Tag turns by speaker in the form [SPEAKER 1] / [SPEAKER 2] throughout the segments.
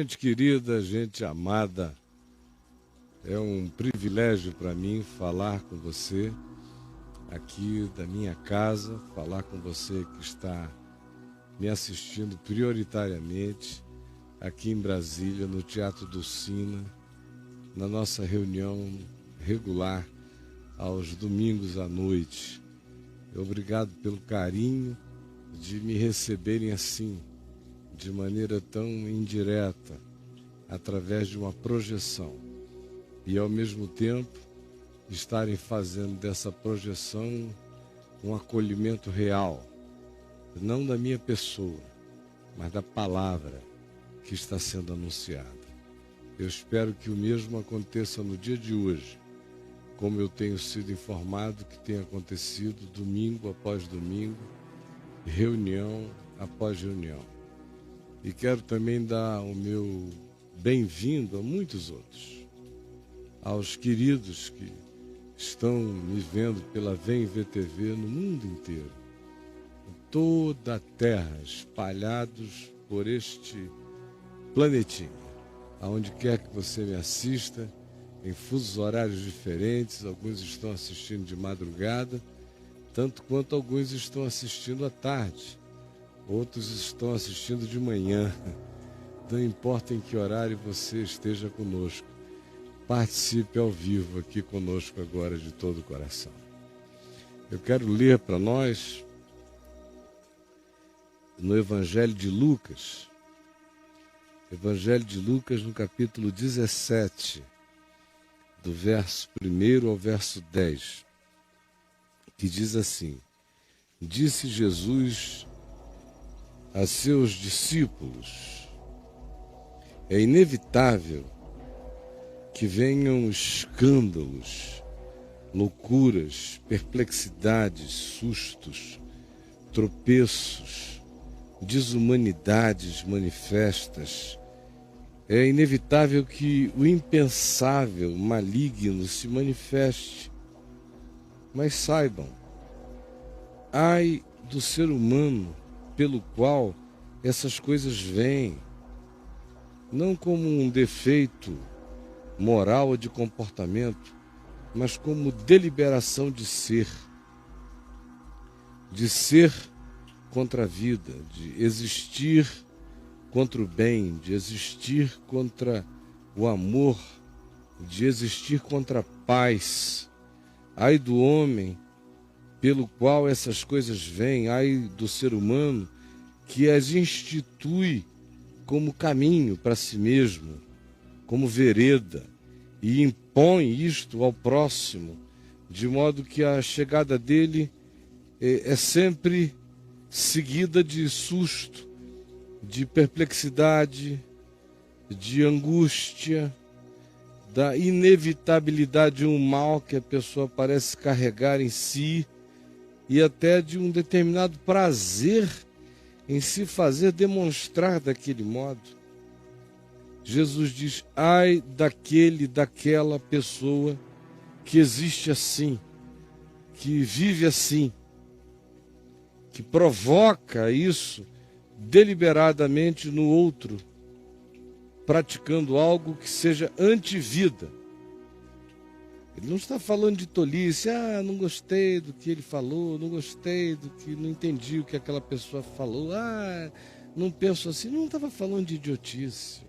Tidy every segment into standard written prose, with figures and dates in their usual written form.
[SPEAKER 1] Gente querida, gente amada, é um privilégio para mim falar com você aqui da minha casa, falar com você que está me assistindo prioritariamente aqui em Brasília, no Teatro do Sina, na nossa reunião regular aos domingos à noite. Obrigado pelo carinho de me receberem assim, de maneira tão indireta, através de uma projeção. E ao mesmo tempo, estarem fazendo dessa projeção um acolhimento real, não da minha pessoa, mas da palavra que está sendo anunciada. Eu espero que o mesmo aconteça no dia de hoje, como eu tenho sido informado que tem acontecido domingo após domingo, reunião após reunião. E quero também dar o meu bem-vindo a muitos outros, aos queridos que estão me vendo pela Vem Ver TV no mundo inteiro, em toda a terra, espalhados por este planetinha, aonde quer que você me assista, em fusos horários diferentes. Alguns estão assistindo de madrugada, tanto quanto alguns estão assistindo à tarde, outros estão assistindo de manhã. Não importa em que horário você esteja conosco, participe ao vivo aqui conosco agora de todo o coração. Eu quero ler para nós no Evangelho de Lucas, no capítulo 17, do verso 1 ao verso 10, que diz assim: Disse Jesus a seus discípulos: é inevitável que venham escândalos, loucuras, perplexidades, sustos, tropeços, desumanidades manifestas. É inevitável que o impensável, maligno se manifeste. Mas saibam, ai do ser humano pelo qual essas coisas vêm, não como um defeito moral ou de comportamento, mas como deliberação de ser contra a vida, de existir contra o bem, de existir contra o amor, de existir contra a paz. Ai do homem pelo qual essas coisas vêm, ai do ser humano que as institui como caminho para si mesmo, como vereda, e impõe isto ao próximo, de modo que a chegada dele é sempre seguida de susto, de perplexidade, de angústia, da inevitabilidade de um mal que a pessoa parece carregar em si, e até de um determinado prazer em se fazer demonstrar daquele modo. Jesus diz: ai daquela pessoa que existe assim, que vive assim, que provoca isso deliberadamente no outro, praticando algo que seja antivida. Ele não está falando de tolice, não gostei do que ele falou, não gostei do que, não entendi o que aquela pessoa falou, não penso assim. Não estava falando de idiotice.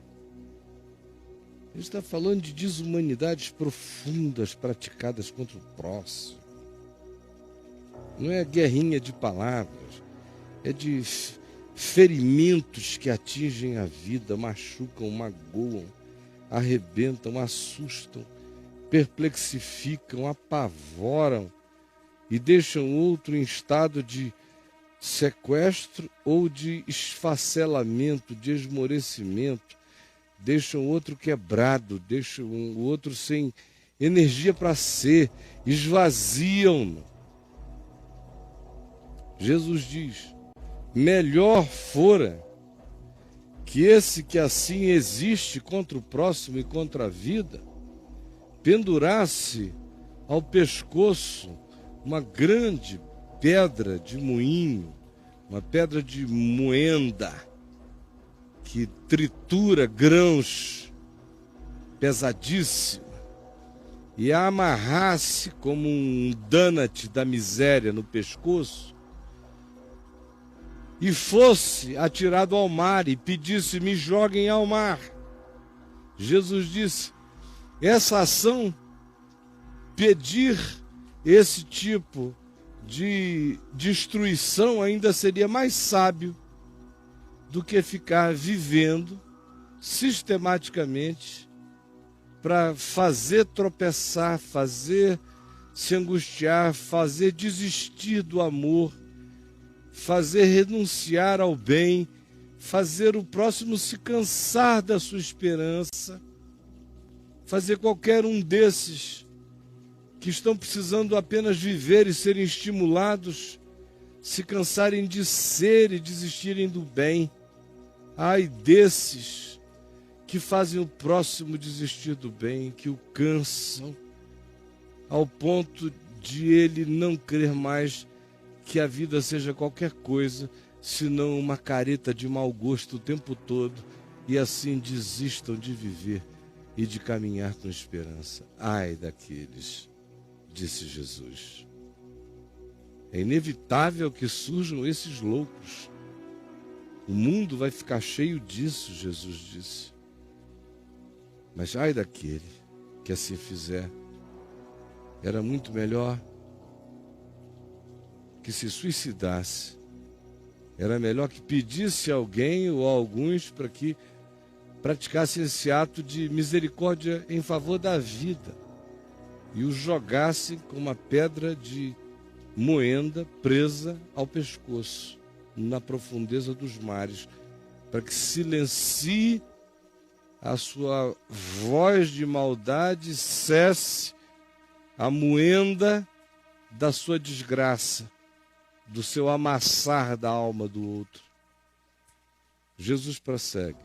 [SPEAKER 1] Ele está falando de desumanidades profundas praticadas contra o próximo. Não é guerrinha de palavras, é de ferimentos que atingem a vida, machucam, magoam, arrebentam, assustam, perplexificam, apavoram e deixam outro em estado de sequestro ou de esfacelamento, de esmorecimento, deixam o outro quebrado, deixam o outro sem energia para ser, esvaziam-no. Jesus diz: melhor fora que esse que assim existe contra o próximo e contra a vida, pendurasse ao pescoço uma grande pedra de moinho, uma pedra de moenda, que tritura grãos pesadíssima e a amarrasse como um donut da miséria no pescoço e fosse atirado ao mar e pedisse: me joguem ao mar. Jesus disse: essa ação, pedir esse tipo de destruição, ainda seria mais sábio do que ficar vivendo sistematicamente para fazer tropeçar, fazer se angustiar, fazer desistir do amor, fazer renunciar ao bem, fazer o próximo se cansar da sua esperança, fazer qualquer um desses que estão precisando apenas viver e serem estimulados, se cansarem de ser e desistirem do bem. Ai desses que fazem o próximo desistir do bem, que o cansam ao ponto de ele não crer mais que a vida seja qualquer coisa, senão uma careta de mau gosto o tempo todo, e assim desistam de viver e de caminhar com esperança. Ai daqueles, disse Jesus. É inevitável que surjam esses loucos. O mundo vai ficar cheio disso, Jesus disse. Mas ai daquele que assim fizer. Era muito melhor que se suicidasse. Era melhor que pedisse a alguém ou a alguns para que praticassem esse ato de misericórdia em favor da vida e o jogassem com uma pedra de moenda presa ao pescoço, na profundeza dos mares, para que silencie a sua voz de maldade, cesse a moenda da sua desgraça, do seu amassar da alma do outro. Jesus prossegue: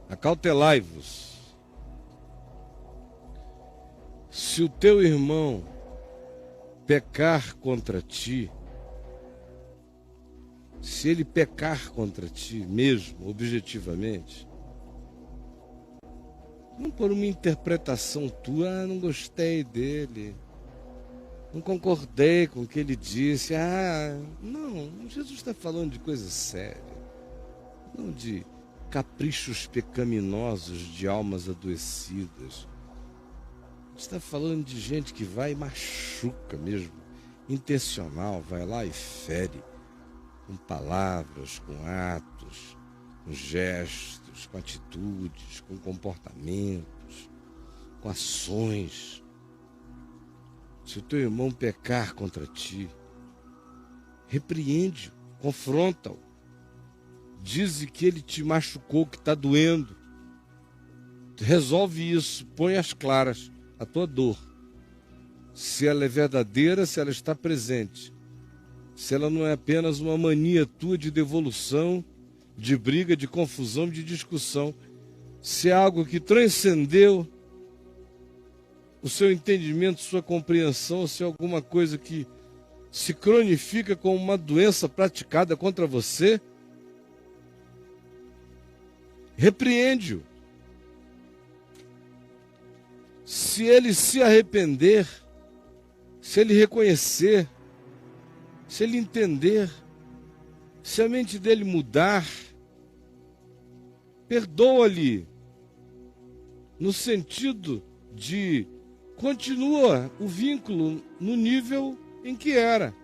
[SPEAKER 1] acautelai-vos. Se o teu irmão pecar contra ti, se ele pecar contra ti mesmo, objetivamente, não por uma interpretação tua: não gostei dele, não concordei com o que ele disse. Não, Jesus está falando de coisa séria, não de caprichos pecaminosos de almas adoecidas. Está falando de gente que vai e machuca mesmo, intencional, vai lá e fere, com palavras, com atos, com gestos, com atitudes, com comportamentos, com ações. Se o teu irmão pecar contra ti, repreende-o, confronta-o, dize que ele te machucou, que está doendo. Resolve isso, põe às claras a tua dor. Se ela é verdadeira, se ela está presente, se ela não é apenas uma mania tua de devolução, de briga, de confusão, de discussão, se é algo que transcendeu o seu entendimento, sua compreensão, se é alguma coisa que se cronifica como uma doença praticada contra você, repreende-o. Se ele se arrepender, se ele reconhecer, se ele entender, se a mente dele mudar, perdoa-lhe, no sentido de continua o vínculo no nível em que era,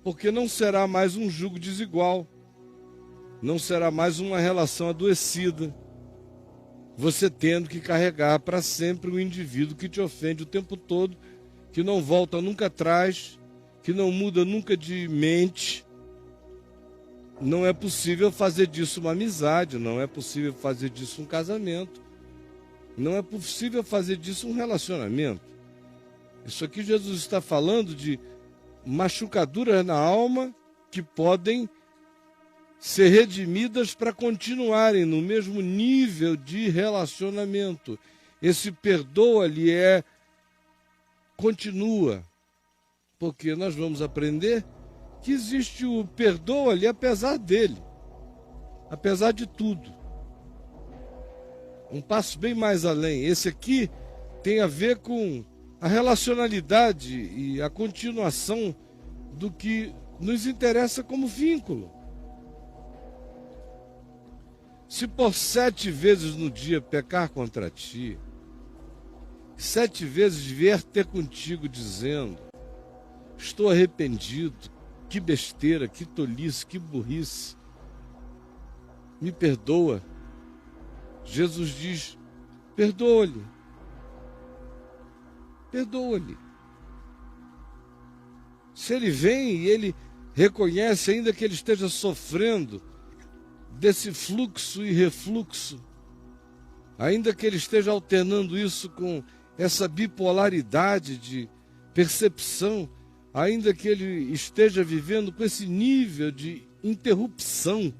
[SPEAKER 1] porque não será mais um jugo desigual, não será mais uma relação adoecida, você tendo que carregar para sempre o indivíduo que te ofende o tempo todo, que não volta nunca atrás, que não muda nunca de mente. Não é possível fazer disso uma amizade, não é possível fazer disso um casamento, não é possível fazer disso um relacionamento. Isso aqui Jesus está falando de machucaduras na alma que podem ser redimidas para continuarem no mesmo nível de relacionamento. Esse perdoa-lhe continua, porque nós vamos aprender que existe o perdoa-lhe apesar dele. apesar de tudo. Um passo bem mais além. Esse aqui tem a ver com a relacionalidade e a continuação do que nos interessa como vínculo. Se por 7 vezes no dia pecar contra ti, 7 vezes vier ter contigo dizendo: estou arrependido, que besteira, que tolice, que burrice, me perdoa. Jesus diz: perdoa-lhe. Perdoa-lhe. Se ele vem e ele reconhece, ainda que ele esteja sofrendo desse fluxo e refluxo, ainda que ele esteja alternando isso com essa bipolaridade de percepção, ainda que ele esteja vivendo com esse nível de interrupção,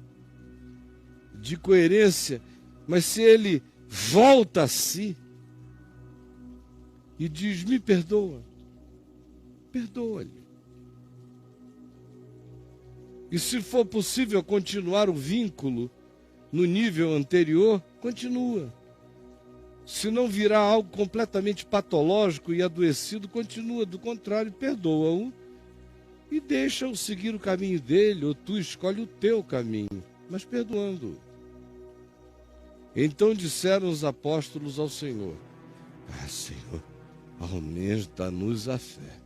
[SPEAKER 1] de coerência, mas se ele volta a si e diz: me perdoa, perdoa-lhe. E se for possível continuar o vínculo no nível anterior, continua. Se não virar algo completamente patológico e adoecido, continua. Do contrário, perdoa-o e deixa-o seguir o caminho dele, ou tu escolhe o teu caminho, mas perdoando-o. Então disseram os apóstolos ao Senhor: Senhor, ao menos dá-nos a fé.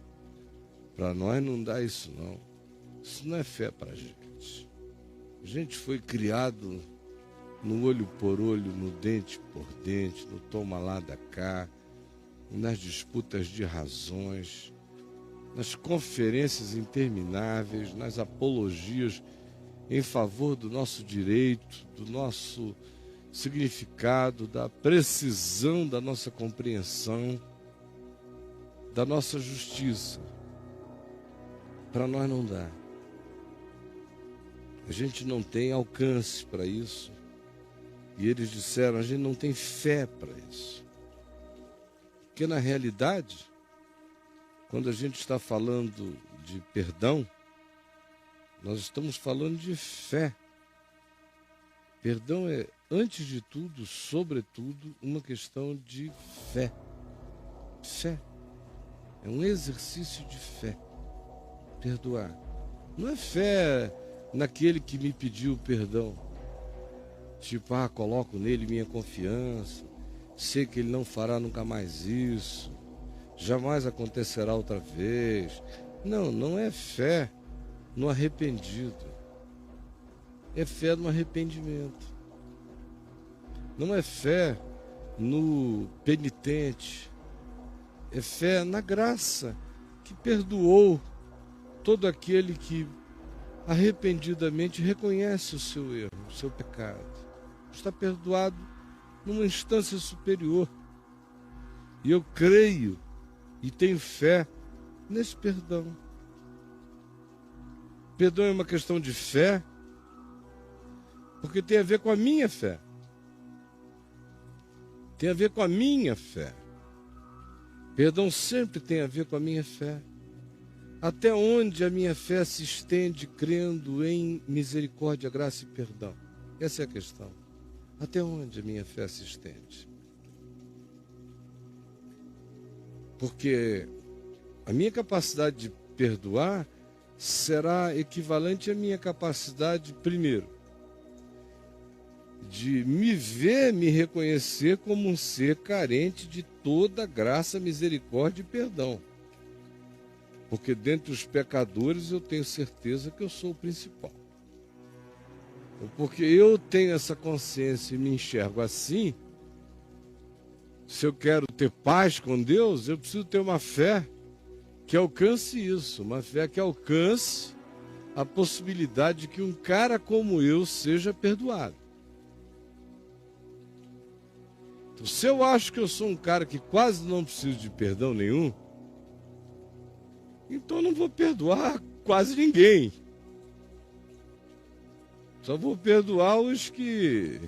[SPEAKER 1] Para nós não dá isso não. Isso não é fé para a gente. A gente foi criado no olho por olho, no dente por dente, no toma lá da cá, nas disputas de razões, nas conferências intermináveis, nas apologias em favor do nosso direito, do nosso significado, da precisão da nossa compreensão, da nossa justiça. Para nós não dá. A gente não tem alcance para isso. E eles disseram: a gente não tem fé para isso. Porque na realidade, quando a gente está falando de perdão, nós estamos falando de fé. Perdão é, antes de tudo, sobretudo, uma questão de fé. Fé. É um exercício de fé. Perdoar. Não é fé naquele que me pediu perdão. Tipo, coloco nele minha confiança, sei que ele não fará nunca mais isso, jamais acontecerá outra vez. Não, não é fé no arrependido. É fé no arrependimento. Não é fé no penitente. É fé na graça que perdoou todo aquele que arrependidamente reconhece o seu erro, o seu pecado. Está perdoado numa instância superior. E eu creio e tenho fé nesse perdão. Perdão é uma questão de fé, porque tem a ver com a minha fé. Tem a ver com a minha fé. Perdão sempre tem a ver com a minha fé. Até onde a minha fé se estende crendo em misericórdia, graça e perdão? Essa é a questão. Até onde a minha fé se estende? Porque a minha capacidade de perdoar será equivalente à minha capacidade, primeiro, de me ver, me reconhecer como um ser carente de toda graça, misericórdia e perdão. Porque dentre os pecadores eu tenho certeza que eu sou o principal. Porque eu tenho essa consciência e me enxergo assim. Se eu quero ter paz com Deus, eu preciso ter uma fé que alcance isso. Uma fé que alcance a possibilidade de que um cara como eu seja perdoado. Então, se eu acho que eu sou um cara que quase não preciso de perdão nenhum, então eu não vou perdoar quase ninguém. Só vou perdoar os que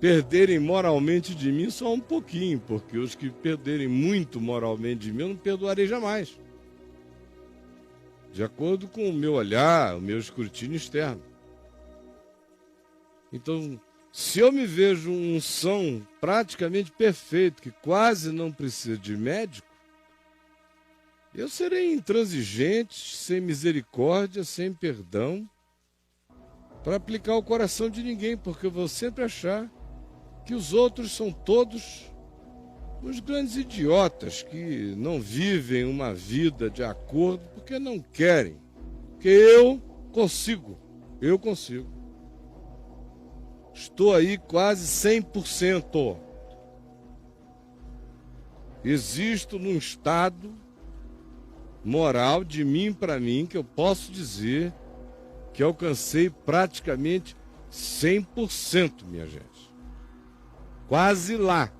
[SPEAKER 1] perderem moralmente de mim só um pouquinho, porque os que perderem muito moralmente de mim eu não perdoarei jamais. De acordo com o meu olhar, o meu escrutínio externo. Então, se eu me vejo um são praticamente perfeito, que quase não precisa de médico, eu serei intransigente, sem misericórdia, sem perdão, para aplicar o coração de ninguém, porque eu vou sempre achar que os outros são todos os grandes idiotas que não vivem uma vida de acordo porque não querem. Porque eu consigo. Estou aí quase 100%. Existo num estado moral de mim para mim que eu posso dizer que alcancei praticamente 100%, minha gente. Quase lá.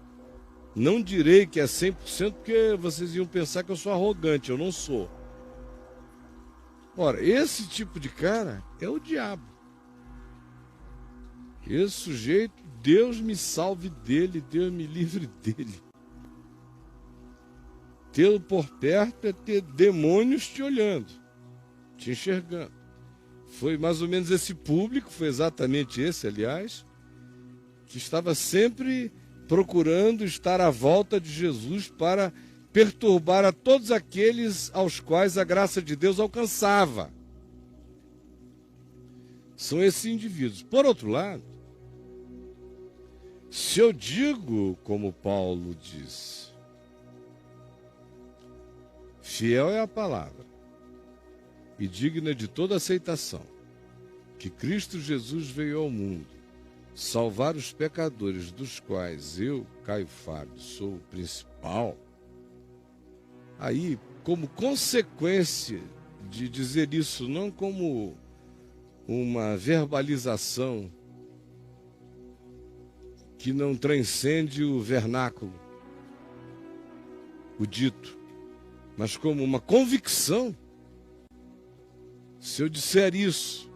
[SPEAKER 1] Não direi que é 100% porque vocês iam pensar que eu sou arrogante, eu não sou. Ora, esse tipo de cara é o diabo. Esse sujeito, Deus me salve dele, Deus me livre dele. Tê-lo por perto é ter demônios te olhando, te enxergando. Foi mais ou menos esse público, foi exatamente esse, aliás, que estava sempre procurando estar à volta de Jesus para perturbar a todos aqueles aos quais a graça de Deus alcançava. São esses indivíduos. Por outro lado, se eu digo, como Paulo diz, fiel é a palavra e digna de toda aceitação, que Cristo Jesus veio ao mundo salvar os pecadores, dos quais eu, Caio Fábio, sou o principal. Aí, como consequência de dizer isso, não como uma verbalização que não transcende o vernáculo, o dito, mas como uma convicção, se eu disser isso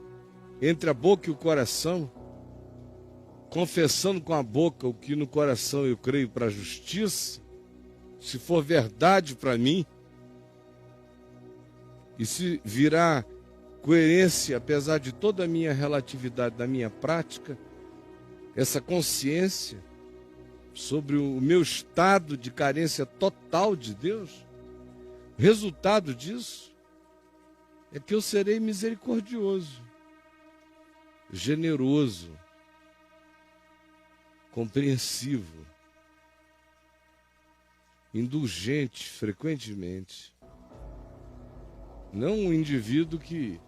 [SPEAKER 1] entre a boca e o coração, confessando com a boca o que no coração eu creio para a justiça, se for verdade para mim, e se virar coerência, apesar de toda a minha relatividade da minha prática, essa consciência sobre o meu estado de carência total de Deus, o resultado disso é que eu serei misericordioso, generoso, compreensivo, indulgente frequentemente. Não um indivíduo que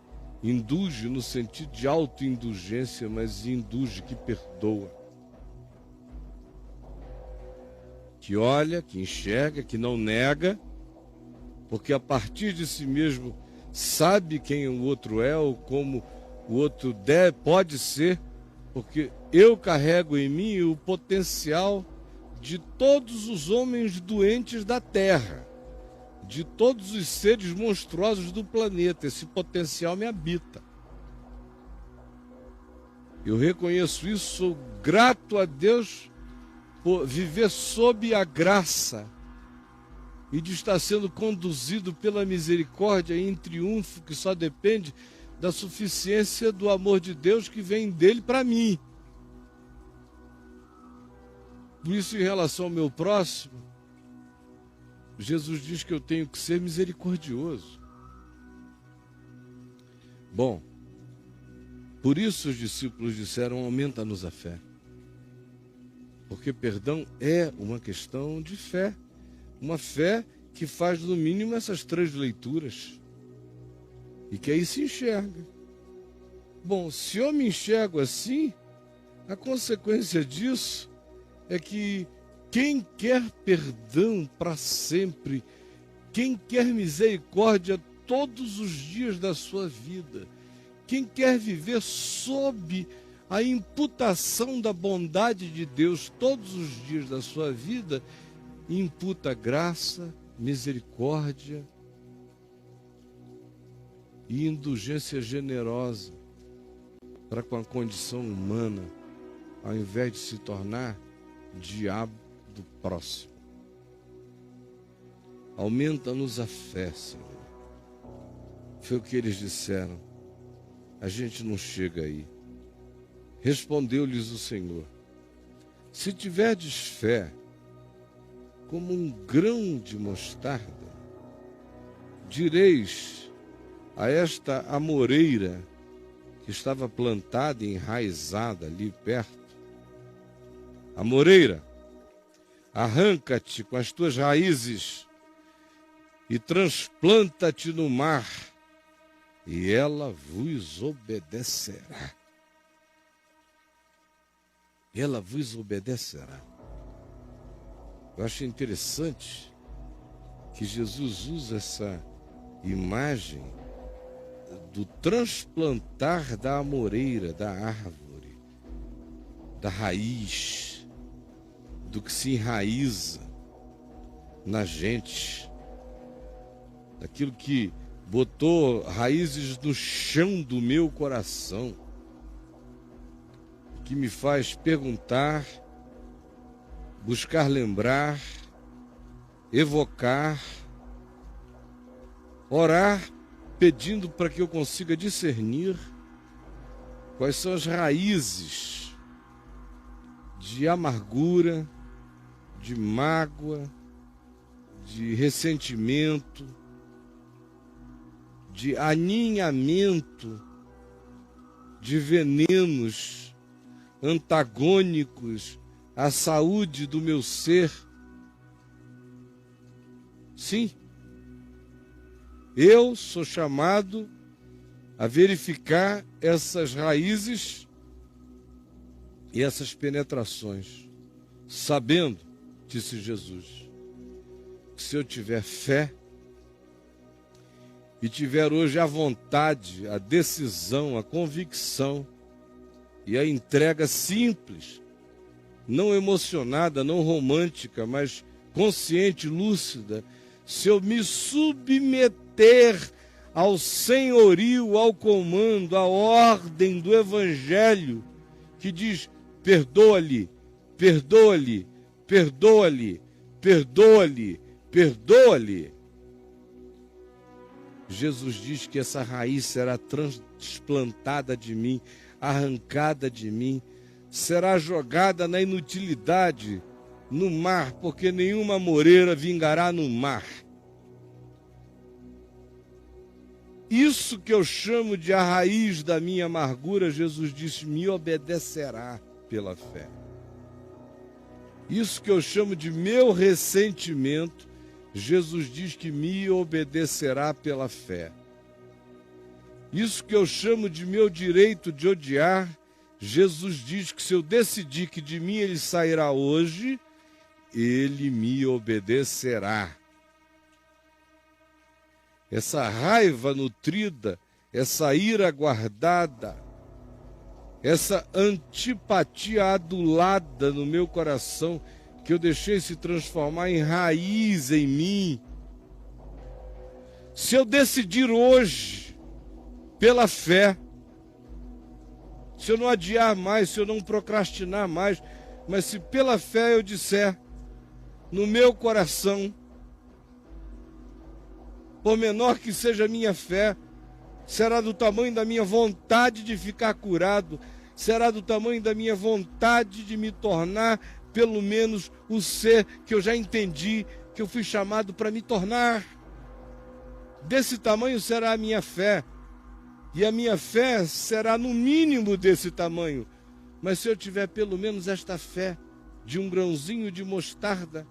[SPEAKER 1] indulge no sentido de autoindulgência, mas indulge que perdoa. Que olha, que enxerga, que não nega, porque a partir de si mesmo sabe quem o outro é ou como o outro pode ser, porque eu carrego em mim o potencial de todos os homens doentes da Terra, de todos os seres monstruosos do planeta. Esse potencial me habita. Eu reconheço isso, sou grato a Deus por viver sob a graça e de estar sendo conduzido pela misericórdia em triunfo que só depende da suficiência do amor de Deus que vem dele para mim. Por isso, em relação ao meu próximo, Jesus diz que eu tenho que ser misericordioso. Bom, por isso os discípulos disseram: aumenta-nos a fé. Porque perdão é uma questão de fé. Uma fé que faz no mínimo essas 3 leituras. E que aí se enxerga. Bom, se eu me enxergo assim, a consequência disso é que quem quer perdão para sempre, quem quer misericórdia todos os dias da sua vida, quem quer viver sob a imputação da bondade de Deus todos os dias da sua vida, imputa graça, misericórdia e indulgência generosa para com a condição humana, ao invés de se tornar diabo do próximo. Aumenta-nos a fé, Senhor. Foi o que eles disseram. A gente não chega aí. Respondeu-lhes o Senhor: se tiverdes fé como um grão de mostarda, direis a esta amoreira que estava plantada e enraizada ali perto: amoreira, arranca-te com as tuas raízes e transplanta-te no mar, e ela vos obedecerá. Ela vos obedecerá. Eu acho interessante que Jesus usa essa imagem do transplantar da amoreira, da árvore, da raiz, do que se enraiza na gente, daquilo que botou raízes no chão do meu coração, que me faz perguntar, buscar lembrar, evocar, orar, pedindo para que eu consiga discernir quais são as raízes de amargura, de mágoa, de ressentimento, de aninhamento, de venenos antagônicos à saúde do meu ser. Sim, eu sou chamado a verificar essas raízes e essas penetrações, sabendo, disse Jesus, que se eu tiver fé e tiver hoje a vontade, a decisão, a convicção e a entrega simples, não emocionada, não romântica, mas consciente, lúcida, se eu me submeter ao senhorio, ao comando, à ordem do Evangelho, que diz: perdoa-lhe, perdoa-lhe, perdoa-lhe, perdoa-lhe, perdoa-lhe. Jesus diz que essa raiz será transplantada de mim, arrancada de mim, será jogada na inutilidade, no mar, porque nenhuma moreira vingará no mar. Isso que eu chamo de a raiz da minha amargura, Jesus disse, me obedecerá pela fé. Isso que eu chamo de meu ressentimento, Jesus diz que me obedecerá pela fé. Isso que eu chamo de meu direito de odiar, Jesus diz que se eu decidir que de mim ele sairá hoje, ele me obedecerá. Essa raiva nutrida, essa ira guardada, essa antipatia adulada no meu coração, que eu deixei se transformar em raiz em mim. Se eu decidir hoje, pela fé, se eu não adiar mais, se eu não procrastinar mais, mas se pela fé eu disser, no meu coração, por menor que seja a minha fé, será do tamanho da minha vontade de ficar curado, será do tamanho da minha vontade de me tornar, pelo menos, o ser que eu já entendi, que eu fui chamado para me tornar. Desse tamanho será a minha fé, e a minha fé será no mínimo desse tamanho. Mas se eu tiver pelo menos esta fé de um grãozinho de mostarda,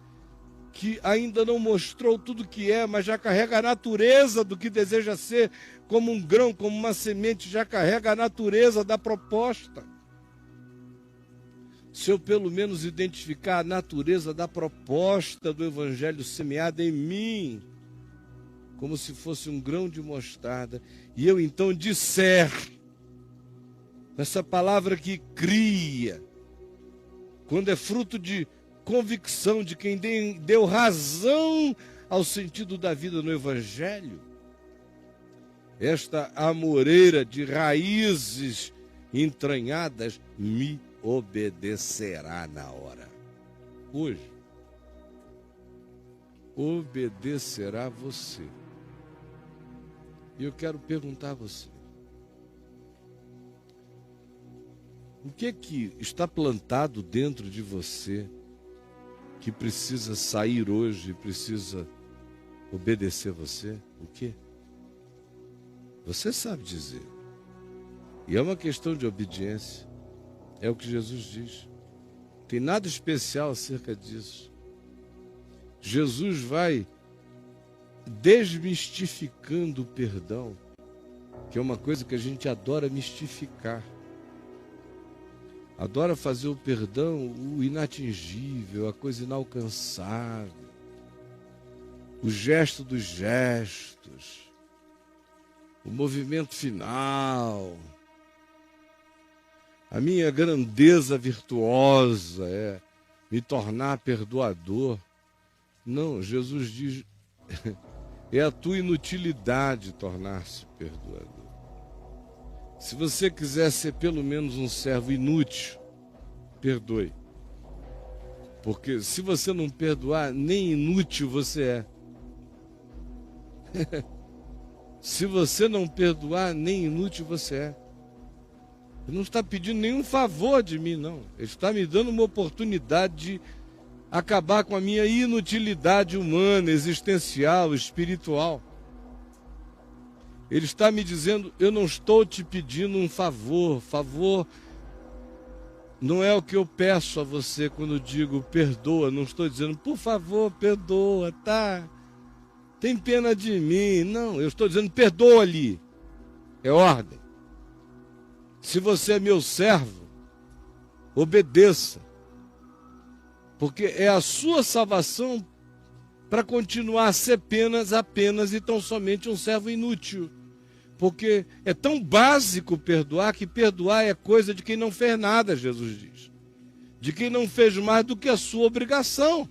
[SPEAKER 1] que ainda não mostrou tudo que é, mas já carrega a natureza do que deseja ser, como um grão, como uma semente, já carrega a natureza da proposta. Se eu pelo menos identificar a natureza da proposta do Evangelho semeada em mim, como se fosse um grão de mostarda, e eu então disser, essa palavra que cria, quando é fruto de convicção de quem deu razão ao sentido da vida no Evangelho, esta amoreira de raízes entranhadas me obedecerá na hora. Hoje, obedecerá você. E eu quero perguntar a você, O que é que está plantado dentro de você que precisa sair hoje, precisa obedecer você? O quê? Você sabe dizer. E é uma questão de obediência. É o que Jesus diz. Não tem nada especial acerca disso. Jesus vai desmistificando o perdão, que é uma coisa que a gente adora mistificar. Adora fazer o perdão o inatingível, a coisa inalcançável, o gesto dos gestos, o movimento final. A minha grandeza virtuosa é me tornar perdoador. Não, Jesus diz, é a tua inutilidade tornar-se perdoador. Se você quiser ser pelo menos um servo inútil, perdoe. Porque se você não perdoar, nem inútil você é. Se você não perdoar, nem inútil você é. Ele não está pedindo nenhum favor de mim, não. Ele está me dando uma oportunidade de acabar com a minha inutilidade humana, existencial, espiritual. Ele está me dizendo, eu não estou te pedindo um favor. Favor não é o que eu peço a você quando digo perdoa. Não estou dizendo, por favor, perdoa, tá? Tem pena de mim. Não, eu estou dizendo, perdoa-lhe. É ordem. Se você é meu servo, obedeça. Porque é a sua salvação para continuar a ser apenas e tão somente um servo inútil. Porque é tão básico perdoar, que perdoar é coisa de quem não fez nada, Jesus diz. De quem não fez mais do que a sua obrigação.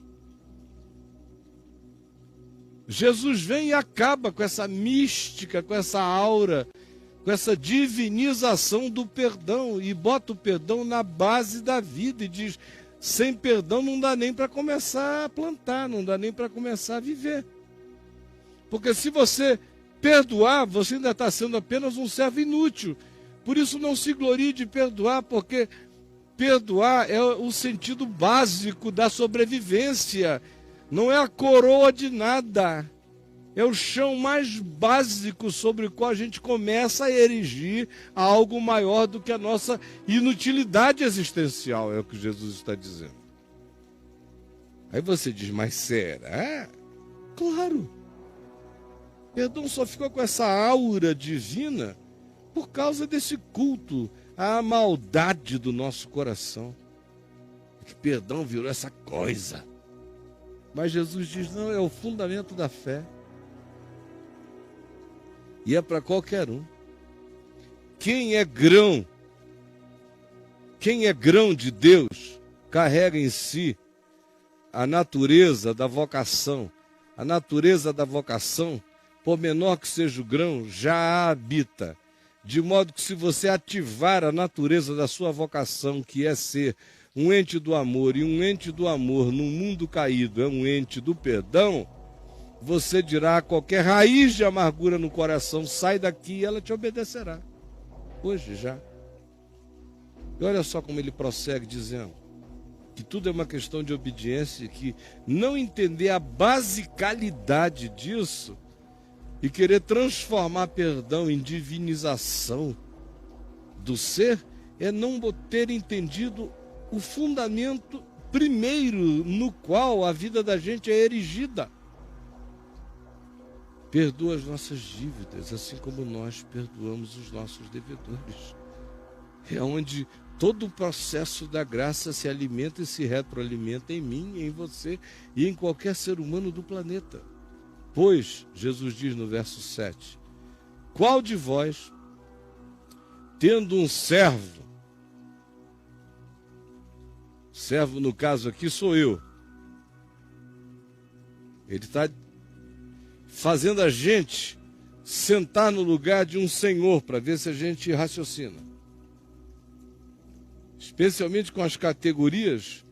[SPEAKER 1] Jesus vem e acaba com essa mística, com essa aura, com essa divinização do perdão, e bota o perdão na base da vida e diz, sem perdão não dá nem para começar a plantar, não dá nem para começar a viver. Porque se você perdoar, você ainda está sendo apenas um servo inútil. Por isso não se glorie de perdoar, porque perdoar é o sentido básico da sobrevivência. Não é a coroa de nada. É o chão mais básico sobre o qual a gente começa a erigir algo maior do que a nossa inutilidade existencial, é o que Jesus está dizendo. Aí você diz, mas será? Claro. Perdão só ficou com essa aura divina por causa desse culto à maldade do nosso coração. Que perdão virou essa coisa. Mas Jesus diz, não, é o fundamento da fé. E é para qualquer um. Quem é grão de Deus, carrega em si a natureza da vocação. A natureza da vocação, por menor que seja o grão, já a habita. De modo que se você ativar a natureza da sua vocação, que é ser um ente do amor, e um ente do amor num mundo caído é um ente do perdão, você dirá a qualquer raiz de amargura no coração, sai daqui e ela te obedecerá. Hoje já. E olha só como ele prossegue dizendo que tudo é uma questão de obediência, que não entender a basicalidade disso e querer transformar perdão em divinização do ser é não ter entendido o fundamento primeiro no qual a vida da gente é erigida. Perdoa as nossas dívidas, assim como nós perdoamos os nossos devedores. É onde todo o processo da graça se alimenta e se retroalimenta em mim, em você e em qualquer ser humano do planeta. Pois, Jesus diz no verso 7, qual de vós, tendo um servo no caso aqui sou eu, ele está fazendo a gente sentar no lugar de um senhor para ver se a gente raciocina. Especialmente com as categorias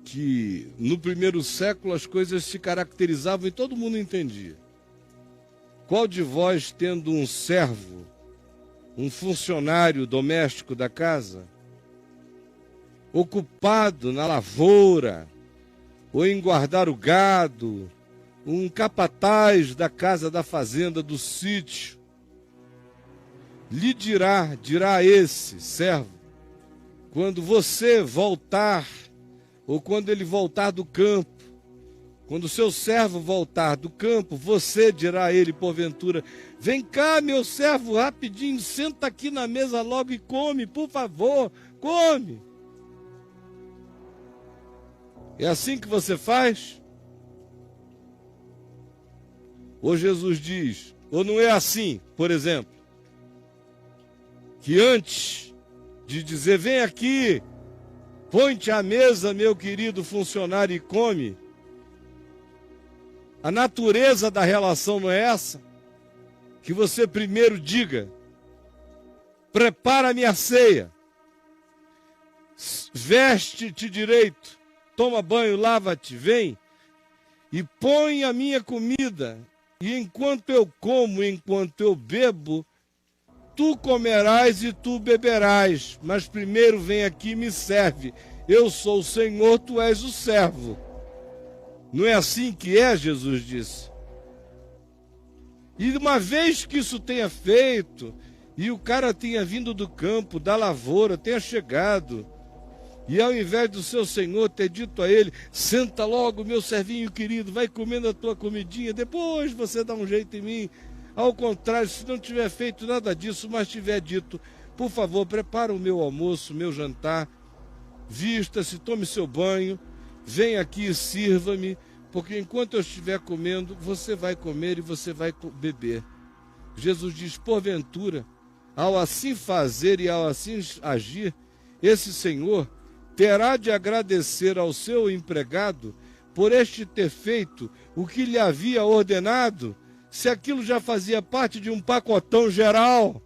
[SPEAKER 1] que no primeiro século as coisas se caracterizavam e todo mundo entendia. Qual de vós, tendo um servo, um funcionário doméstico da casa, ocupado na lavoura, ou em guardar o gado, um capataz da casa da fazenda do sítio, lhe dirá a esse servo, quando você voltar, ou quando ele voltar do campo, quando o seu servo voltar do campo, você dirá a ele, porventura, vem cá, meu servo, rapidinho, senta aqui na mesa logo e come, por favor, come. É assim que você faz? Ou Jesus diz, ou não é assim, por exemplo, que antes de dizer, vem aqui, põe-te à mesa, meu querido funcionário, e come, a natureza da relação não é essa? Que você primeiro diga, prepara a minha ceia, veste-te direito, toma banho, lava-te, vem, e põe a minha comida, e enquanto eu como, enquanto eu bebo, tu comerás e tu beberás, mas primeiro vem aqui e me serve. Eu sou o Senhor, tu és o servo. Não é assim que é, Jesus disse. E uma vez que isso tenha feito, e o cara tenha vindo do campo, da lavoura, tenha chegado, e ao invés do seu Senhor ter dito a ele, senta logo, meu servinho querido, vai comendo a tua comidinha, depois você dá um jeito em mim. Ao contrário, se não tiver feito nada disso, mas tiver dito, por favor, prepara o meu almoço, o meu jantar, vista-se, tome seu banho, vem aqui e sirva-me, porque enquanto eu estiver comendo, você vai comer e você vai beber. Jesus diz, porventura, ao assim fazer e ao assim agir, esse Senhor terá de agradecer ao seu empregado por este ter feito o que lhe havia ordenado, se aquilo já fazia parte de um pacotão geral.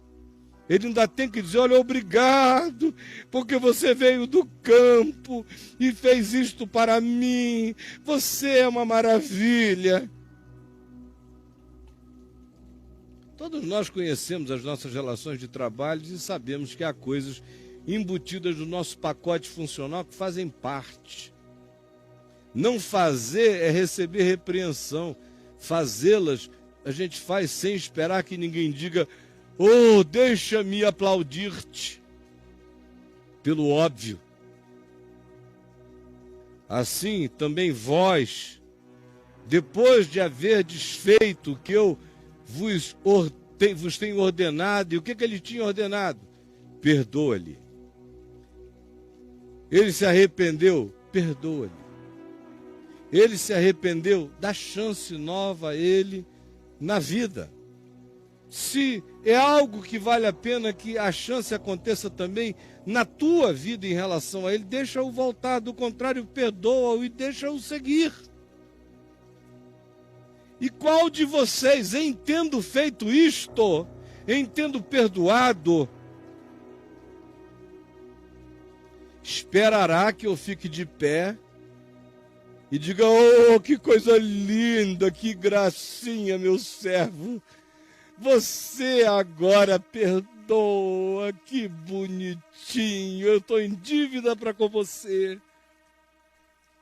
[SPEAKER 1] Ele ainda tem que dizer, olha, obrigado, porque você veio do campo e fez isto para mim, você é uma maravilha. Todos nós conhecemos as nossas relações de trabalho e sabemos que há coisas embutidas no nosso pacote funcional que fazem parte. Não fazer é receber repreensão, fazê-las a gente faz sem esperar que ninguém diga, oh, deixa-me aplaudir-te, pelo óbvio. Assim também vós, depois de haver desfeito o que eu vos tenho ordenado, e o que ele tinha ordenado? Perdoa-lhe. Ele se arrependeu, perdoa-lhe. Ele se arrependeu, dá chance nova a ele na vida. Se é algo que vale a pena que a chance aconteça também na tua vida em relação a ele, deixa-o voltar, do contrário, perdoa-o e deixa-o seguir. E qual de vocês, em tendo feito isto, em tendo perdoado, esperará que eu fique de pé e diga, oh, que coisa linda, que gracinha, meu servo, você agora perdoa, que bonitinho, eu estou em dívida para com você,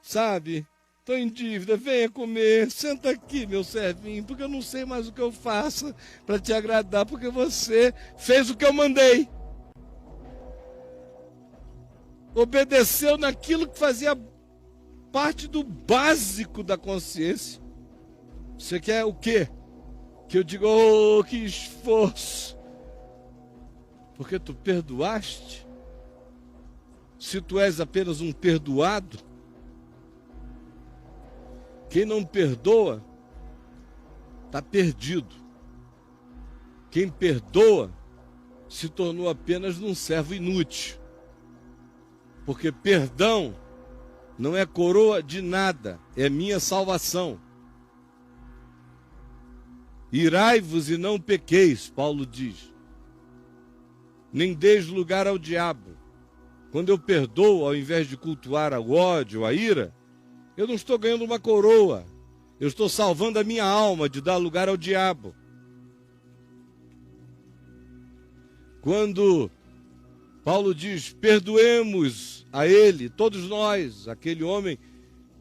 [SPEAKER 1] sabe, estou em dívida, venha comer, senta aqui, meu servinho, porque eu não sei mais o que eu faço para te agradar, porque você fez o que eu mandei. Obedeceu naquilo que fazia parte do básico da consciência. Você quer o quê? Que eu diga, oh, que esforço. Porque tu perdoaste? Se tu és apenas um perdoado, quem não perdoa, está perdido. Quem perdoa, se tornou apenas um servo inútil. Porque perdão não é coroa de nada, é minha salvação. Irai-vos e não pequeis, Paulo diz. Nem deis lugar ao diabo. Quando eu perdoo, ao invés de cultuar o ódio, a ira, eu não estou ganhando uma coroa. Eu estou salvando a minha alma de dar lugar ao diabo. Quando Paulo diz: perdoemos a ele, todos nós, aquele homem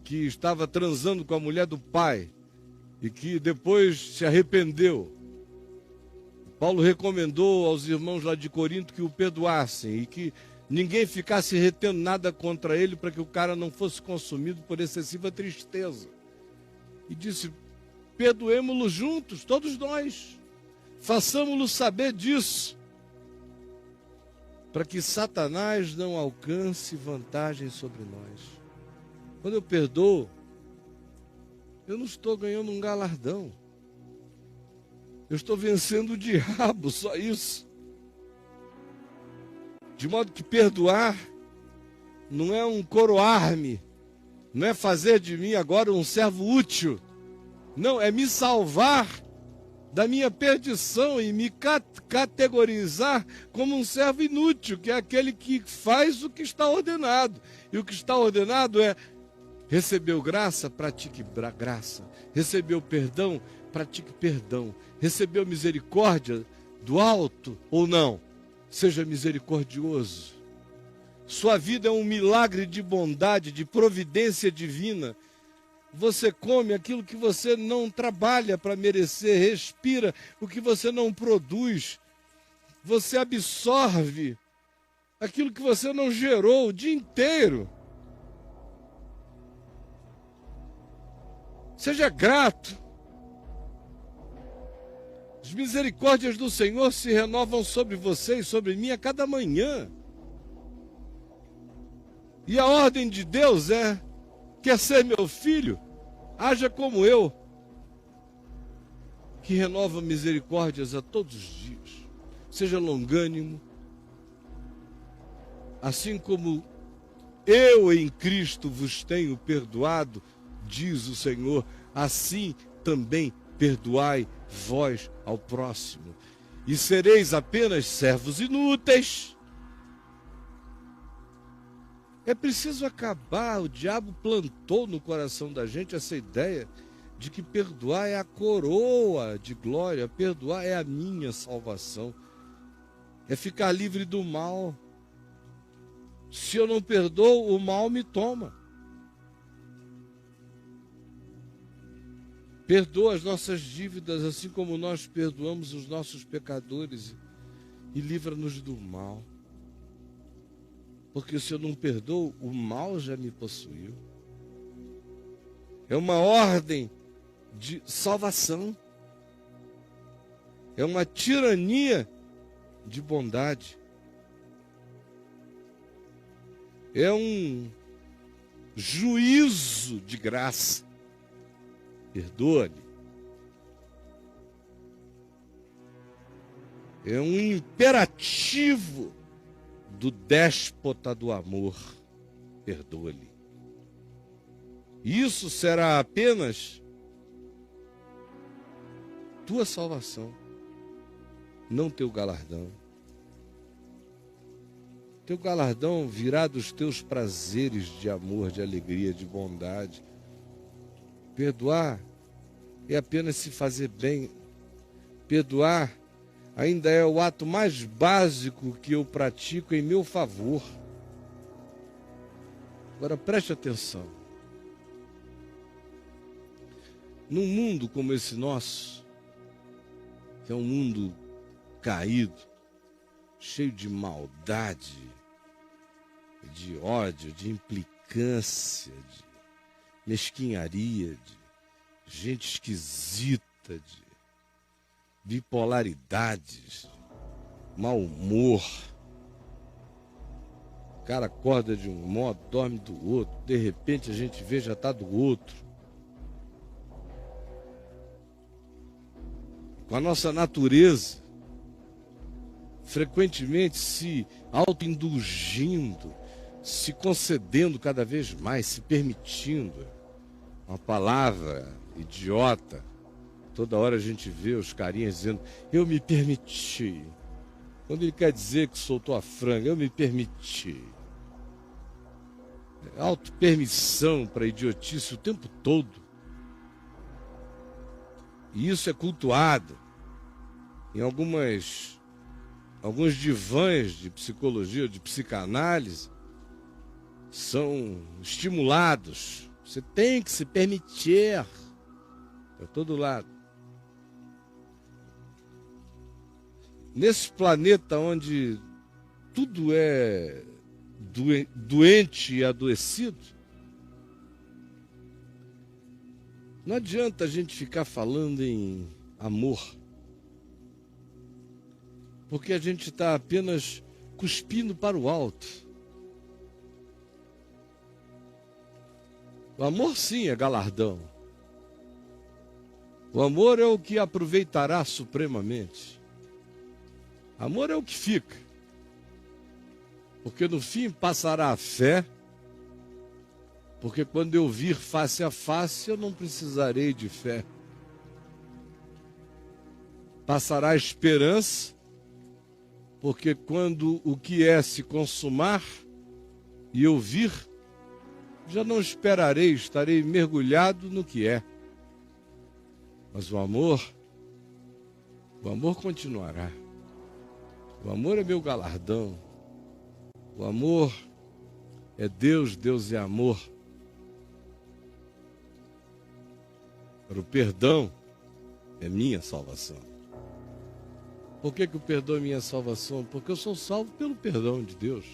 [SPEAKER 1] que estava transando com a mulher do pai e que depois se arrependeu. Paulo recomendou aos irmãos lá de Corinto que o perdoassem e que ninguém ficasse retendo nada contra ele para que o cara não fosse consumido por excessiva tristeza. E disse: perdoemos-lo juntos, todos nós. Façamos-lo saber disso, para que Satanás não alcance vantagem sobre nós. Quando eu perdoo, eu não estou ganhando um galardão. Eu estou vencendo o diabo, só isso. De modo que perdoar não é um coroar-me, não é fazer de mim agora um servo útil. Não, é me salvar da minha perdição e me categorizar como um servo inútil, que é aquele que faz o que está ordenado. E o que está ordenado é: recebeu graça, pratique graça. Recebeu perdão, pratique perdão. Recebeu misericórdia do alto ou não? Seja misericordioso. Sua vida é um milagre de bondade, de providência divina. Você come aquilo que você não trabalha para merecer, respira o que você não produz. Você absorve aquilo que você não gerou o dia inteiro. Seja grato. As misericórdias do Senhor se renovam sobre você e sobre mim a cada manhã. E a ordem de Deus é: quer ser meu filho? Haja como eu, que renova misericórdias a todos os dias. Seja longânimo, assim como eu em Cristo vos tenho perdoado, diz o Senhor, assim também perdoai vós ao próximo. E sereis apenas servos inúteis. É preciso acabar. O diabo plantou no coração da gente essa ideia de que perdoar é a coroa de glória, perdoar é a minha salvação, é ficar livre do mal. Se eu não perdoo, o mal me toma. Perdoa as nossas dívidas, assim como nós perdoamos os nossos pecadores, e livra-nos do mal. Porque se eu não perdoo, o mal já me possuiu. É uma ordem de salvação. É uma tirania de bondade. É um juízo de graça. Perdoa-lhe. É um imperativo do déspota do amor. Perdoa-lhe. Isso será apenas tua salvação, não teu galardão. Teu galardão virá dos teus prazeres de amor, de alegria, de bondade. Perdoar é apenas se fazer bem. Perdoar ainda é o ato mais básico que eu pratico em meu favor. Agora preste atenção. Num mundo como esse nosso, que é um mundo caído, cheio de maldade, de ódio, de implicância, de mesquinharia, de gente esquisita, de bipolaridades, mau humor. O cara acorda de um modo, dorme do outro, de repente a gente vê já está do outro. Com a nossa natureza, frequentemente se autoindulgindo, se concedendo cada vez mais, se permitindo. Uma palavra idiota. Toda hora a gente vê os carinhas dizendo: eu me permiti. Quando ele quer dizer que soltou a franga, eu me permiti. Autopermissão para idiotice o tempo todo. E isso é cultuado em algumas alguns divãs de psicologia, de psicanálise, são estimulados. Você tem que se permitir para todo lado. Nesse planeta onde tudo é doente e adoecido, não adianta a gente ficar falando em amor, porque a gente está apenas cuspindo para o alto. O amor, sim, é galardão. O amor é o que aproveitará supremamente. Amor é o que fica. Porque no fim passará a fé, porque quando eu vir face a face, eu não precisarei de fé. Passará a esperança, porque quando o que é se consumar e eu vir, já não esperarei, estarei mergulhado no que é. Mas o amor continuará. O amor é meu galardão. O amor é Deus, Deus é amor. Para o perdão é minha salvação. Por que o perdão é minha salvação? Porque eu sou salvo pelo perdão de Deus.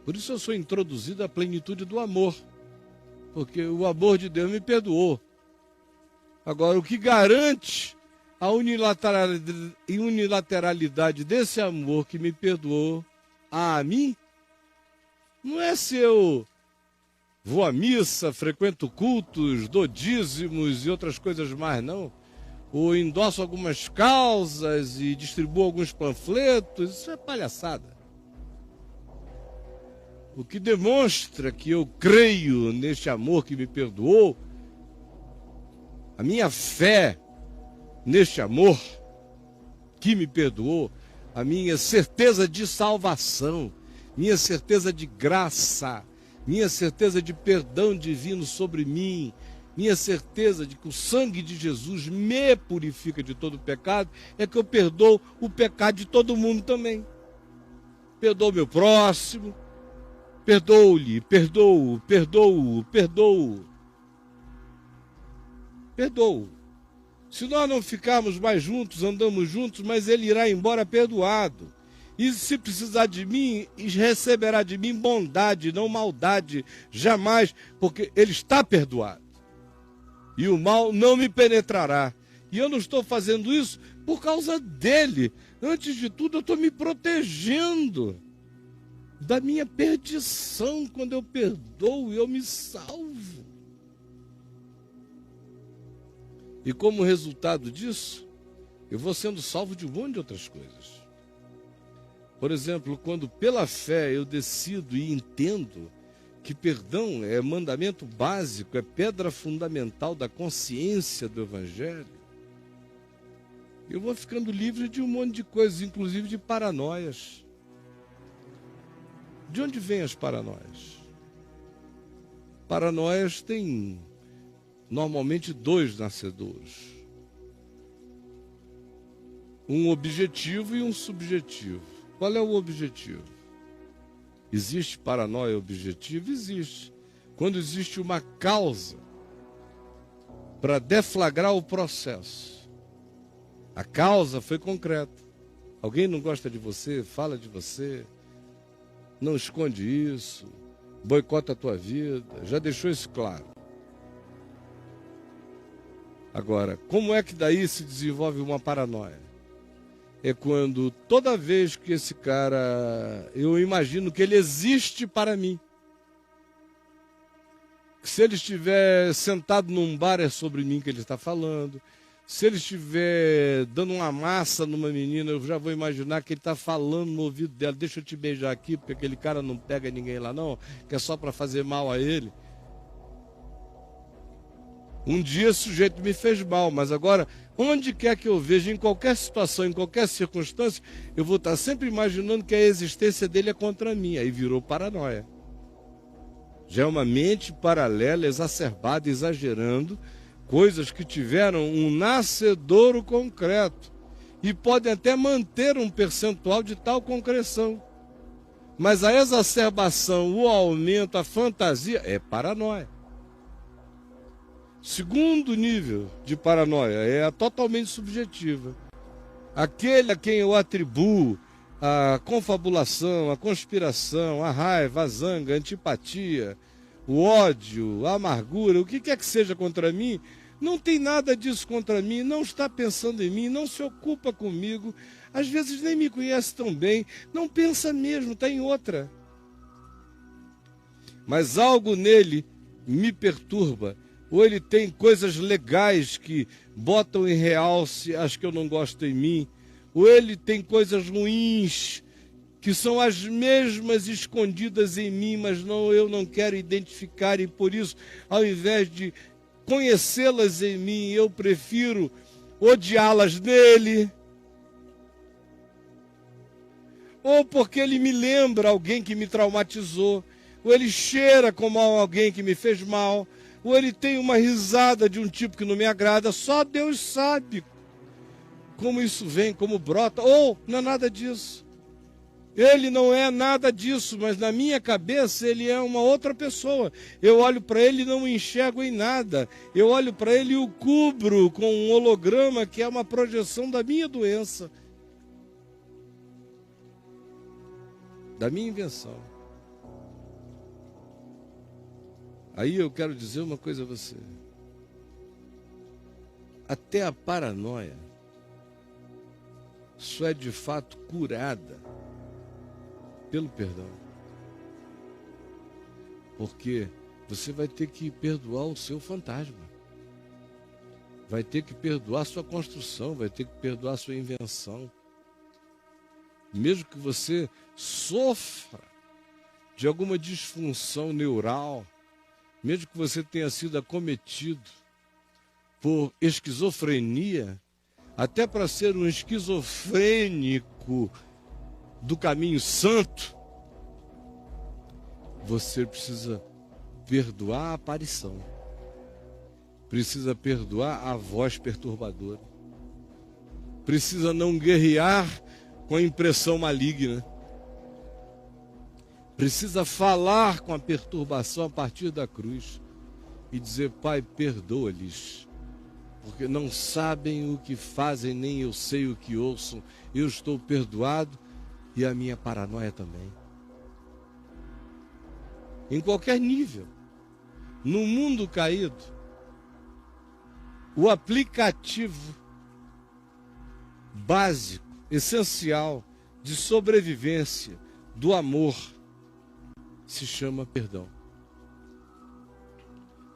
[SPEAKER 1] Por isso eu sou introduzido à plenitude do amor. Porque o amor de Deus me perdoou. Agora, o que garante a unilateralidade desse amor que me perdoou a mim, não é se eu vou à missa, frequento cultos, dou dízimos e outras coisas mais, não. Ou endosso algumas causas e distribuo alguns panfletos, isso é palhaçada. O que demonstra que eu creio neste amor que me perdoou, a minha fé neste amor que me perdoou, a minha certeza de salvação, minha certeza de graça, minha certeza de perdão divino sobre mim, minha certeza de que o sangue de Jesus me purifica de todo pecado, é que eu perdoo o pecado de todo mundo também. Perdoo meu próximo, perdoo-lhe, perdoo. Se nós não ficarmos mais juntos, andamos juntos, mas ele irá embora perdoado. E se precisar de mim, receberá de mim bondade, não maldade, jamais, porque ele está perdoado. E o mal não me penetrará. E eu não estou fazendo isso por causa dele. Antes de tudo, eu estou me protegendo da minha perdição. Quando eu perdoo, eu me salvo. E como resultado disso, eu vou sendo salvo de um monte de outras coisas. Por exemplo, quando pela fé eu decido e entendo que perdão é mandamento básico, é pedra fundamental da consciência do Evangelho, eu vou ficando livre de um monte de coisas, inclusive de paranoias. De onde vêm as paranoias? Paranoias têm normalmente dois nascedores. Um objetivo e um subjetivo. Qual é o objetivo? Existe paranoia objetiva? Existe. Quando existe uma causa para deflagrar o processo. A causa foi concreta. Alguém não gosta de você, fala de você, não esconde isso, boicota a tua vida, já deixou isso claro. Agora, como é que daí se desenvolve uma paranoia? É quando toda vez que esse cara, eu imagino que ele existe para mim. Se ele estiver sentado num bar, é sobre mim que ele está falando. Se ele estiver dando uma massa numa menina, eu já vou imaginar que ele está falando no ouvido dela: deixa eu te beijar aqui, porque aquele cara não pega ninguém lá não, que é só para fazer mal a ele. Um dia esse sujeito me fez mal, mas agora, onde quer que eu veja, em qualquer situação, em qualquer circunstância, eu vou estar sempre imaginando que a existência dele é contra mim. Aí virou paranoia. Já é uma mente paralela, exacerbada, exagerando, coisas que tiveram um nascedouro concreto. e podem até manter um percentual de tal concreção. Mas a exacerbação, o aumento, a fantasia é paranoia. Segundo nível de paranoia é a totalmente subjetiva. Aquele a quem eu atribuo a confabulação, a conspiração, a raiva, a zanga, a antipatia, o ódio, a amargura, o que quer que seja contra mim, não tem nada disso contra mim, não está pensando em mim, não se ocupa comigo, às vezes nem me conhece tão bem, não pensa mesmo, está em outra. Mas algo nele me perturba, ou ele tem coisas legais que botam em realce as que eu não gosto em mim, ou ele tem coisas ruins que são as mesmas escondidas em mim, mas eu não quero identificar, e por isso, ao invés de conhecê-las em mim, eu prefiro odiá-las nele. Ou porque ele me lembra alguém que me traumatizou, ou ele cheira como alguém que me fez mal, ou ele tem uma risada de um tipo que não me agrada. Só Deus sabe como isso vem, como brota, ou não é nada disso. Ele não é nada disso, mas na minha cabeça ele é uma outra pessoa. Eu olho para ele e não o enxergo em nada. Eu olho para ele e o cubro com um holograma que é uma projeção da minha doença, da minha invenção. Aí eu quero dizer uma coisa a você. Até a paranoia só é de fato curada pelo perdão. Porque você vai ter que perdoar o seu fantasma. Vai ter que perdoar a sua construção, vai ter que perdoar a sua invenção. Mesmo que você sofra de alguma disfunção neural, mesmo que você tenha sido acometido por esquizofrenia, até para ser um esquizofrênico do caminho santo, você precisa perdoar a aparição, precisa perdoar a voz perturbadora, precisa não guerrear com a impressão maligna, precisa falar com a perturbação a partir da cruz e dizer: Pai, perdoa-lhes, porque não sabem o que fazem, nem eu sei o que ouçam. Eu estou perdoado e a minha paranoia também. Em qualquer nível, no mundo caído, o aplicativo básico, essencial, de sobrevivência, do amor, se chama perdão.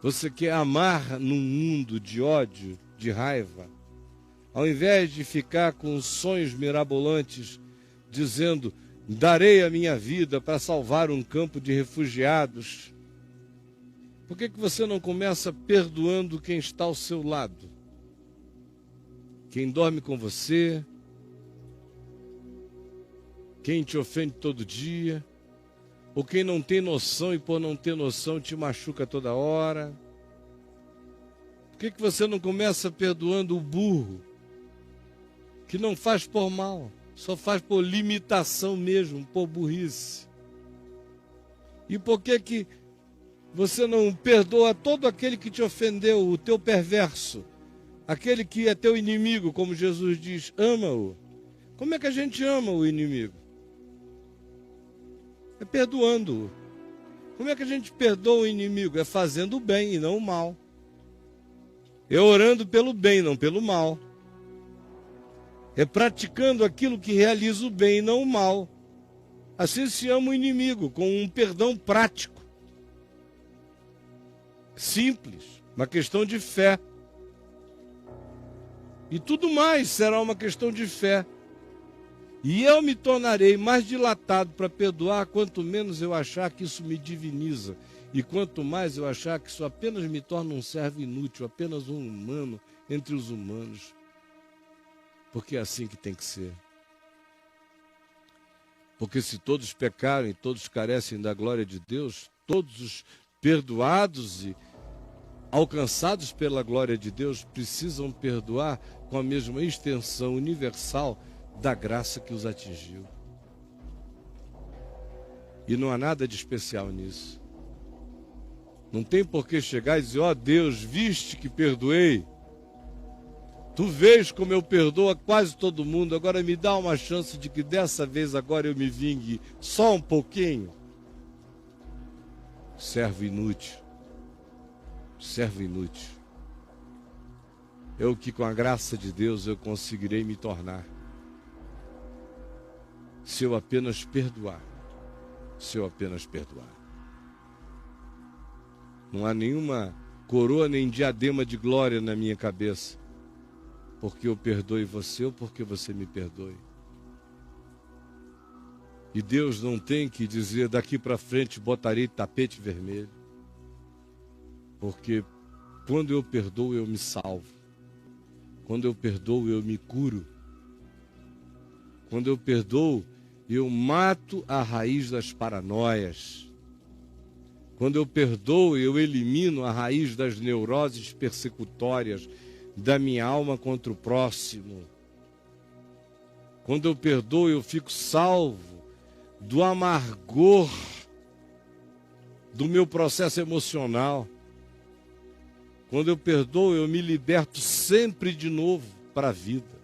[SPEAKER 1] Você quer amar num mundo de ódio, de raiva, ao invés de ficar com sonhos mirabolantes, dizendo: darei a minha vida para salvar um campo de refugiados. Por que você não começa perdoando quem está ao seu lado? Quem dorme com você, quem te ofende todo dia, ou quem não tem noção e por não ter noção te machuca toda hora? Por que você não começa perdoando o burro, que não faz por mal, só faz por limitação mesmo, por burrice? E por que você não perdoa todo aquele que te ofendeu, o teu perverso, aquele que é teu inimigo, como Jesus diz? Ama-o. Como é que a gente ama o inimigo? É perdoando-o. Como é que a gente perdoa o inimigo? É fazendo o bem e não o mal. É orando pelo bem, não pelo mal. É praticando aquilo que realiza o bem e não o mal. Assim se ama o inimigo, com um perdão prático. Simples, uma questão de fé. E tudo mais será uma questão de fé. E eu me tornarei mais dilatado para perdoar, quanto menos eu achar que isso me diviniza. E quanto mais eu achar que isso apenas me torna um servo inútil, apenas um humano entre os humanos. Porque é assim que tem que ser. Porque se todos pecaram e todos carecem da glória de Deus, todos os perdoados e alcançados pela glória de Deus, precisam perdoar com a mesma extensão universal da graça que os atingiu. E não há nada de especial nisso. Não tem por que chegar e dizer, ó Deus, viste que perdoei? Tu vês como eu perdoo a quase todo mundo, agora me dá uma chance de que dessa vez agora eu me vingue só um pouquinho. Servo inútil. Servo inútil. É o que com a graça de Deus eu conseguirei me tornar. Se eu apenas perdoar. Se eu apenas perdoar. Não há nenhuma coroa nem diadema de glória na minha cabeça. Porque eu perdoe você ou porque você me perdoe. E Deus não tem que dizer daqui para frente botarei tapete vermelho. Porque quando eu perdoo eu me salvo. Quando eu perdoo eu me curo. Quando eu perdoo eu mato a raiz das paranoias. Quando eu perdoo eu elimino a raiz das neuroses persecutórias da minha alma contra o próximo. Quando eu perdoo, eu fico salvo do amargor do meu processo emocional. Quando eu perdoo, eu me liberto sempre de novo para a vida.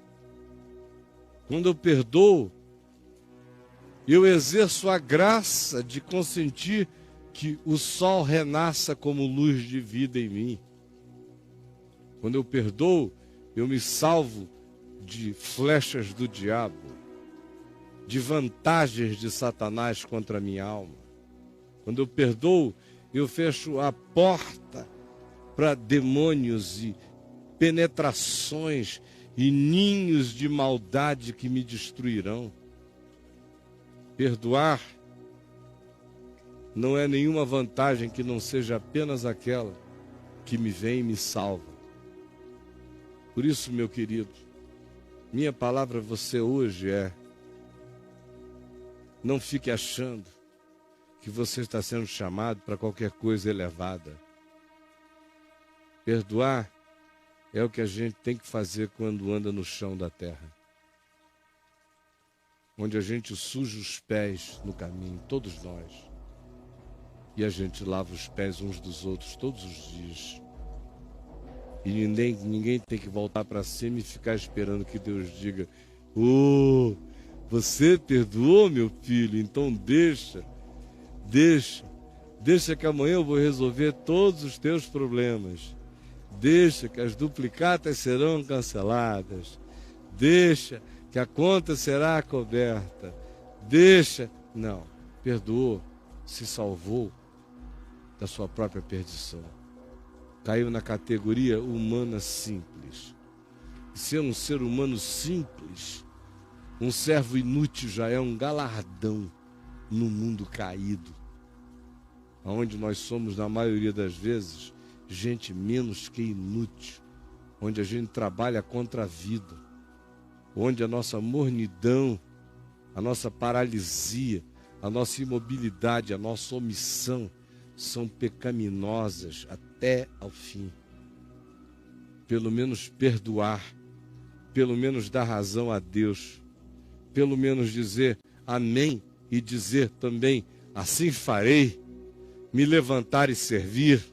[SPEAKER 1] Quando eu perdoo, eu exerço a graça de consentir que o sol renasça como luz de vida em mim. Quando eu perdoo, eu me salvo de flechas do diabo, de vantagens de Satanás contra a minha alma. Quando eu perdoo, eu fecho a porta para demônios e penetrações e ninhos de maldade que me destruirão. Perdoar não é nenhuma vantagem que não seja apenas aquela que me vem e me salva. Por isso, meu querido, minha palavra a você hoje é: não fique achando que você está sendo chamado para qualquer coisa elevada. Perdoar é o que a gente tem que fazer quando anda no chão da terra, onde a gente suja os pés no caminho, todos nós, e a gente lava os pés uns dos outros todos os dias. E ninguém tem que voltar para cima e ficar esperando que Deus diga: "Oh, você perdoou, meu filho? Então deixa que amanhã eu vou resolver todos os teus problemas. Deixa que as duplicatas serão canceladas. Deixa que a conta será coberta. Deixa." Não, perdoou, se salvou da sua própria perdição. Caiu na categoria humana simples. Ser um ser humano simples, um servo inútil, já é um galardão no mundo caído, onde nós somos, na maioria das vezes, gente menos que inútil, onde a gente trabalha contra a vida, onde a nossa mornidão, a nossa paralisia, a nossa imobilidade, a nossa omissão são pecaminosas até ao fim. Pelo menos perdoar, pelo menos dar razão a Deus, pelo menos dizer amém e dizer também assim farei, me levantar e servir,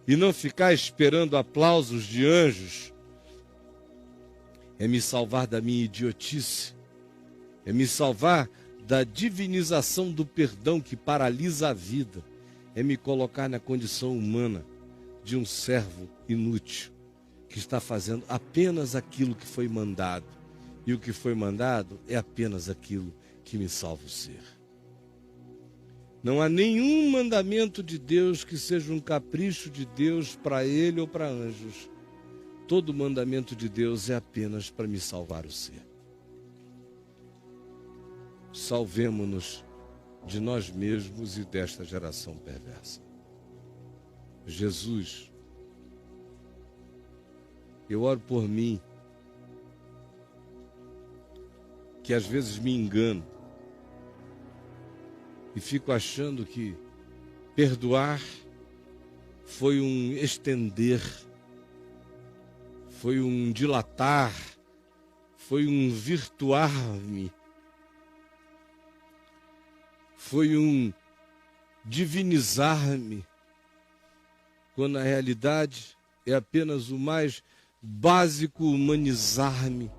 [SPEAKER 1] e não ficar esperando aplausos de anjos, é me salvar da minha idiotice, é me salvar da divinização do perdão que paralisa a vida, é me colocar na condição humana de um servo inútil, que está fazendo apenas aquilo que foi mandado, e o que foi mandado é apenas aquilo que me salva o ser. Não há nenhum mandamento de Deus que seja um capricho de Deus para ele ou para anjos. Todo mandamento de Deus é apenas para me salvar o ser. Salvemo-nos de nós mesmos e desta geração perversa. Jesus, eu oro por mim, que às vezes me engano e fico achando que perdoar foi um estender, foi um dilatar, foi um virtuar-me, foi um divinizar-me, quando na realidade é apenas o mais básico humanizar-me.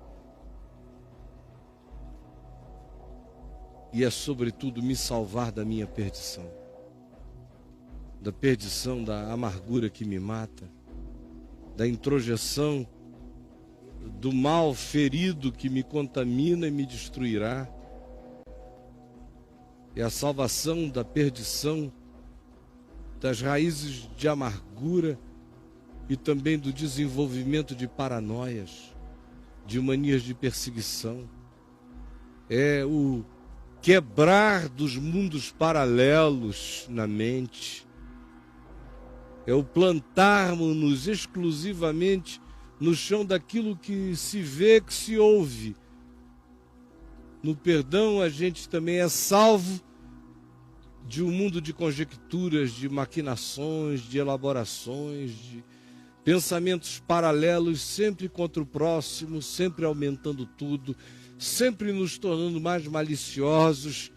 [SPEAKER 1] E é sobretudo me salvar da minha perdição, da perdição, da amargura que me mata, da introjeção, do mal ferido que me contamina e me destruirá. É a salvação da perdição, das raízes de amargura e também do desenvolvimento de paranoias, de manias de perseguição. É o quebrar dos mundos paralelos na mente. É o plantarmos-nos exclusivamente no chão daquilo que se vê, que se ouve. No perdão, a gente também é salvo de um mundo de conjecturas, de maquinações, de elaborações, de pensamentos paralelos, sempre contra o próximo, sempre aumentando tudo, sempre nos tornando mais maliciosos,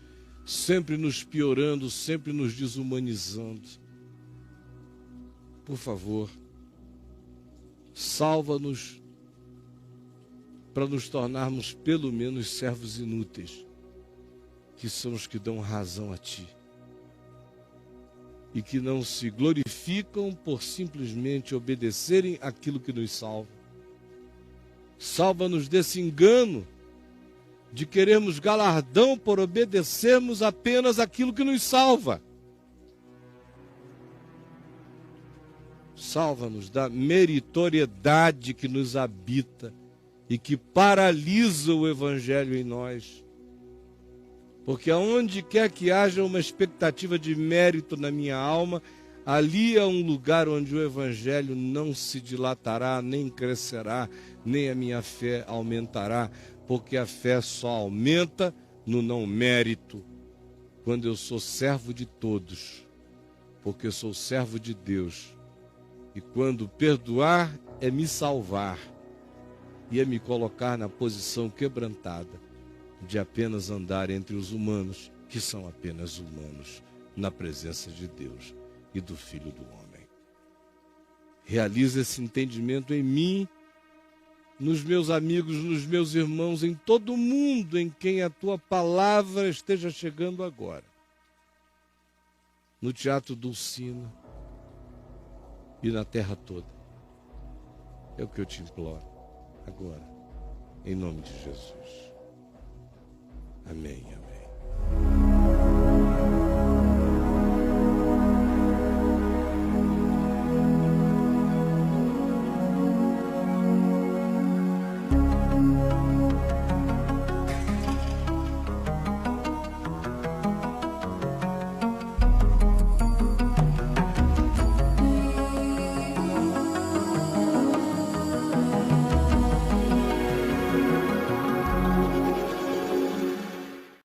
[SPEAKER 1] sempre nos piorando, sempre nos desumanizando. Por favor, salva-nos para nos tornarmos pelo menos servos inúteis, que são os que dão razão a Ti e que não se glorificam por simplesmente obedecerem aquilo que nos salva. Salva-nos desse engano de querermos galardão por obedecermos apenas aquilo que nos salva. Salva-nos da meritoriedade que nos habita e que paralisa o Evangelho em nós. Porque aonde quer que haja uma expectativa de mérito na minha alma, ali é um lugar onde o Evangelho não se dilatará, nem crescerá, nem a minha fé aumentará, porque a fé só aumenta no não mérito, quando eu sou servo de todos, porque eu sou servo de Deus. E quando perdoar é me salvar e é me colocar na posição quebrantada de apenas andar entre os humanos, que são apenas humanos, na presença de Deus e do Filho do Homem. Realiza esse entendimento em mim, nos meus amigos, nos meus irmãos, em todo mundo em quem a Tua palavra esteja chegando agora. No Teatro Dulcina e na terra toda. É o que eu te imploro agora, em nome de Jesus. Amém, amém.